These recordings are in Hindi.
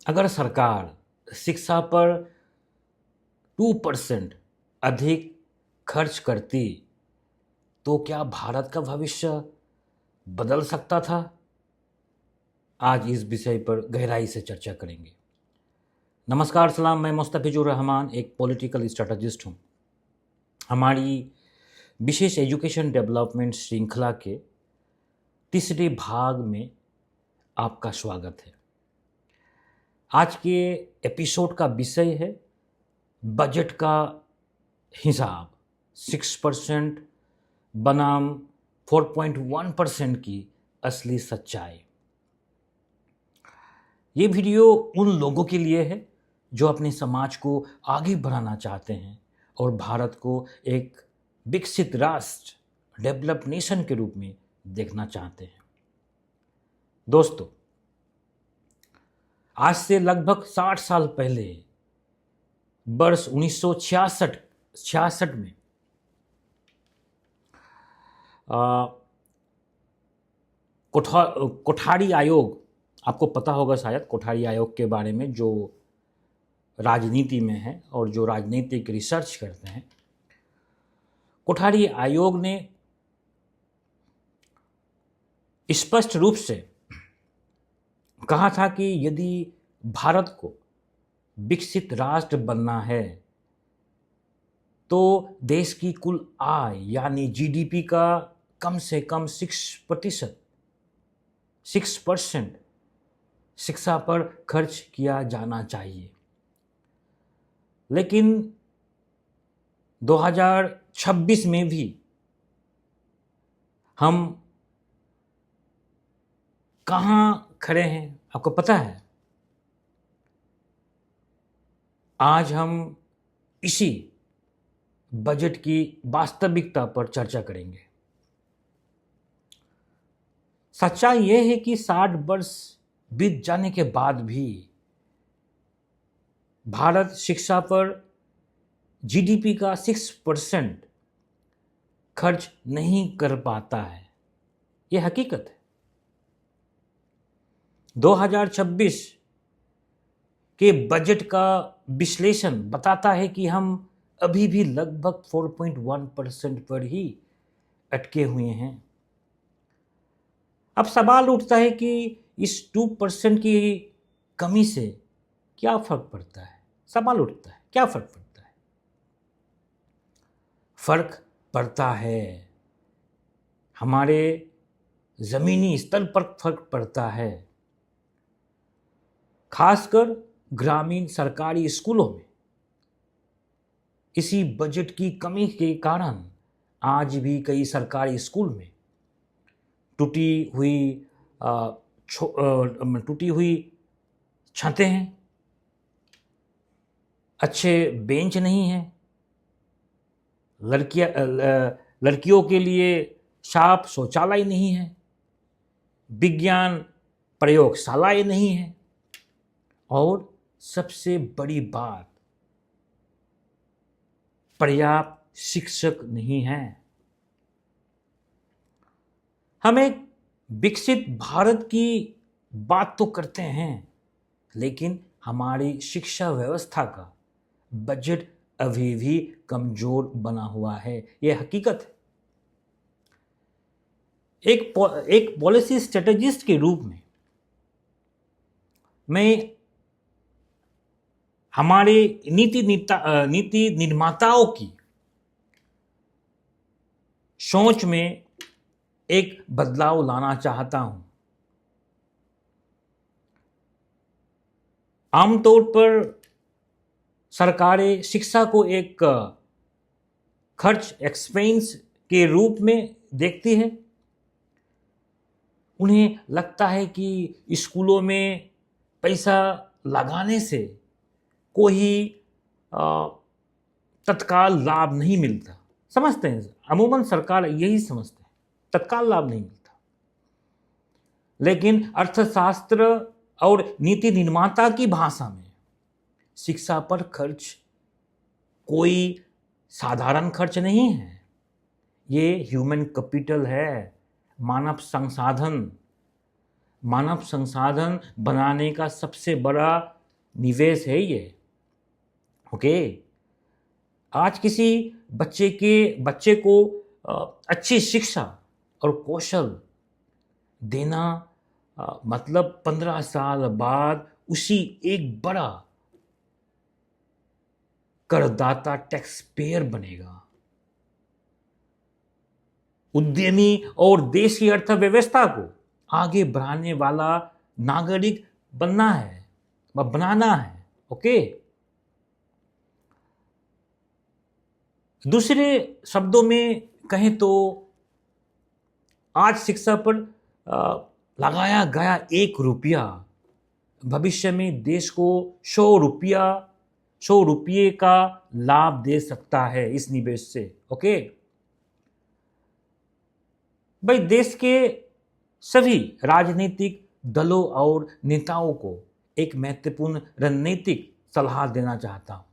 अगर सरकार शिक्षा पर 2% अधिक खर्च करती तो क्या भारत का भविष्य बदल सकता था? आज इस विषय पर गहराई से चर्चा करेंगे। नमस्कार सलाम, मैं मुस्तफिजुर रहमान एक पॉलिटिकल स्ट्रेटजिस्ट हूँ। हमारी विशेष एजुकेशन डेवलपमेंट श्रृंखला के तीसरे भाग में आपका स्वागत है। आज के एपिसोड का विषय है बजट का हिसाब, 6% बनाम 4.1% की असली सच्चाई। ये वीडियो उन लोगों के लिए है जो अपने समाज को आगे बढ़ाना चाहते हैं और भारत को एक विकसित राष्ट्र, डेवलप्ड नेशन के रूप में देखना चाहते हैं। दोस्तों, आज से लगभग 60 साल पहले वर्ष 1966 में कोठारी आयोग, आपको पता होगा शायद कोठारी आयोग के बारे में, जो राजनीति में है और जो राजनीतिक रिसर्च करते हैं। कोठारी आयोग ने स्पष्ट रूप से कहा था कि यदि भारत को विकसित राष्ट्र बनना है तो देश की कुल आय यानी जीडीपी का कम से कम 6% शिक्षा पर खर्च किया जाना चाहिए। लेकिन 2026 में भी हम कहाँ खड़े हैं, आपको पता है? आज हम इसी बजट की वास्तविकता पर चर्चा करेंगे। सच्चाई यह है कि 60 वर्ष बीत जाने के बाद भी भारत शिक्षा पर जीडीपी का 6% खर्च नहीं कर पाता है। यह हकीकत है। 2026 के बजट का विश्लेषण बताता है कि हम अभी भी लगभग 4.1% पर ही अटके हुए हैं। अब सवाल उठता है कि इस 2% की कमी से क्या फर्क पड़ता है? सवाल उठता है, क्या फर्क पड़ता है? फर्क पड़ता है, हमारे जमीनी स्तर पर फर्क पड़ता है। खासकर ग्रामीण सरकारी स्कूलों में इसी बजट की कमी के कारण आज भी कई सरकारी स्कूल में टूटी हुई छतें हैं, अच्छे बेंच नहीं हैं, लड़कियों के लिए साफ शौचालय नहीं है, विज्ञान प्रयोगशालाएं नहीं है और सबसे बड़ी बात, पर्याप्त शिक्षक नहीं है। हम एक विकसित भारत की बात तो करते हैं, लेकिन हमारी शिक्षा व्यवस्था का बजट अभी भी कमजोर बना हुआ है। यह हकीकत है। एक पॉलिसी स्ट्रेटेजिस्ट के रूप में मैं हमारे नीति निर्माताओं की सोच में एक बदलाव लाना चाहता हूं। आमतौर पर सरकारें शिक्षा को एक खर्च, एक्सपेंस के रूप में देखती हैं। उन्हें लगता है कि स्कूलों में पैसा लगाने से कोई तत्काल लाभ नहीं मिलता। समझते हैं, अमूमन सरकार यही समझते हैं, तत्काल लाभ नहीं मिलता। लेकिन अर्थशास्त्र और नीति निर्माता की भाषा में शिक्षा पर खर्च कोई साधारण खर्च नहीं है। ये ह्यूमन कैपिटल है, मानव संसाधन। मानव संसाधन बनाने का सबसे बड़ा निवेश है ये। ओके, आज किसी बच्चे को अच्छी शिक्षा और कौशल देना मतलब 15 साल बाद उसी एक बड़ा करदाता टैक्स पेयर बनेगा। उद्यमी और देश की अर्थव्यवस्था को आगे बढ़ाने वाला नागरिक बनाना है। ओके, दूसरे शब्दों में कहें तो आज शिक्षा पर लगाया गया 1 रुपया भविष्य में देश को 100 रुपये का लाभ दे सकता है इस निवेश से। ओके भाई, देश के सभी राजनीतिक दलों और नेताओं को एक महत्वपूर्ण रणनीतिक सलाह देना चाहता हूं।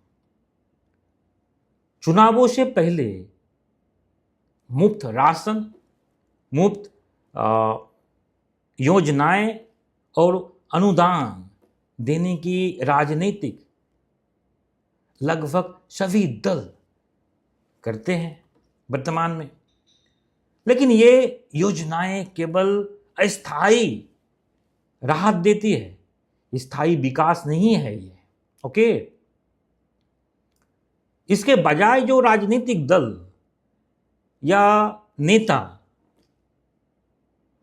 चुनावों से पहले मुफ्त राशन, मुफ्त योजनाएं और अनुदान देने की राजनीतिक लगभग सभी दल करते हैं वर्तमान में, लेकिन ये योजनाएं केवल अस्थायी राहत देती है, स्थायी विकास नहीं है ये। ओके, इसके बजाय जो राजनीतिक दल या नेता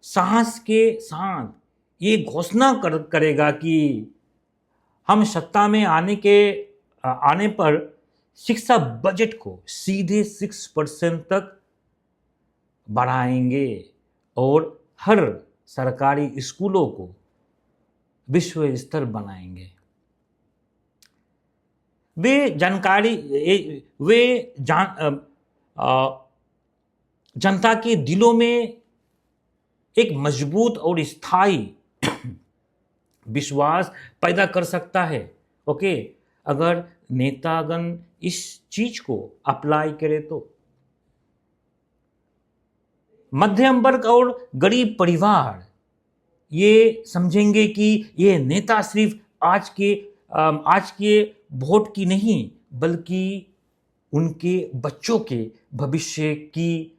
साहस के साथ ये घोषणा करेगा कि हम सत्ता में आने पर शिक्षा बजट को सीधे 6% तक बढ़ाएंगे और हर सरकारी स्कूलों को विश्व स्तर बनाएंगे। जनता के दिलों में एक मजबूत और स्थायी विश्वास पैदा कर सकता है। ओके, अगर नेतागण इस चीज को अप्लाई करे तो मध्यम वर्ग और गरीब परिवार ये समझेंगे कि ये नेता सिर्फ आज के वोट की नहीं बल्कि उनके बच्चों के भविष्य की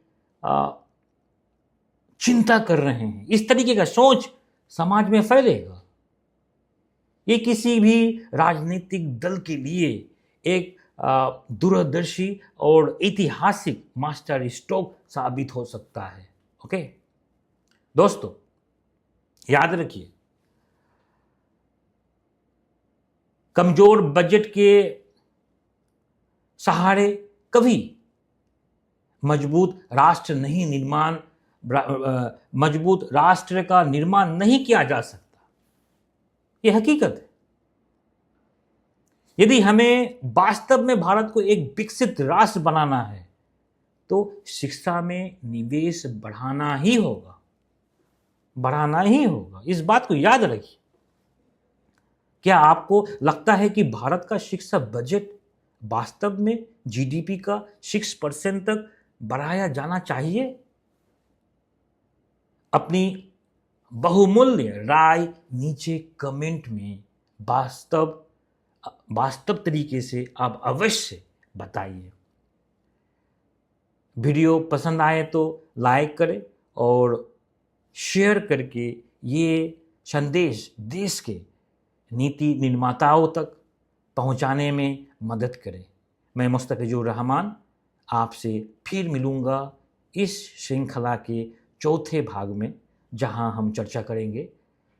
चिंता कर रहे हैं। इस तरीके का सोच समाज में फैलेगा। ये किसी भी राजनीतिक दल के लिए एक दूरदर्शी और ऐतिहासिक मास्टर स्ट्रोक साबित हो सकता है। ओके दोस्तों, याद रखिए, कमजोर बजट के सहारे कभी मजबूत राष्ट्र का निर्माण नहीं किया जा सकता। यह हकीकत है। यदि हमें वास्तव में भारत को एक विकसित राष्ट्र बनाना है तो शिक्षा में निवेश बढ़ाना ही होगा। इस बात को याद रखिए। क्या आपको लगता है कि भारत का शिक्षा बजट वास्तव में जीडीपी का 6% तक बढ़ाया जाना चाहिए? अपनी बहुमूल्य राय नीचे कमेंट में वास्तव तरीके से आप अवश्य बताइए। वीडियो पसंद आए तो लाइक करें और शेयर करके ये संदेश देश के नीति निर्माताओं तक पहुंचाने में मदद करें। मैं मुस्तफिजुर रहमान आपसे फिर मिलूंगा इस श्रृंखला के चौथे भाग में, जहां हम चर्चा करेंगे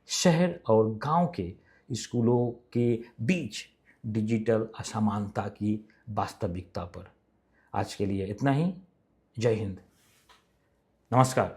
शहर और गांव के स्कूलों के बीच डिजिटल असमानता की वास्तविकता पर। आज के लिए इतना ही। जय हिंद, नमस्कार।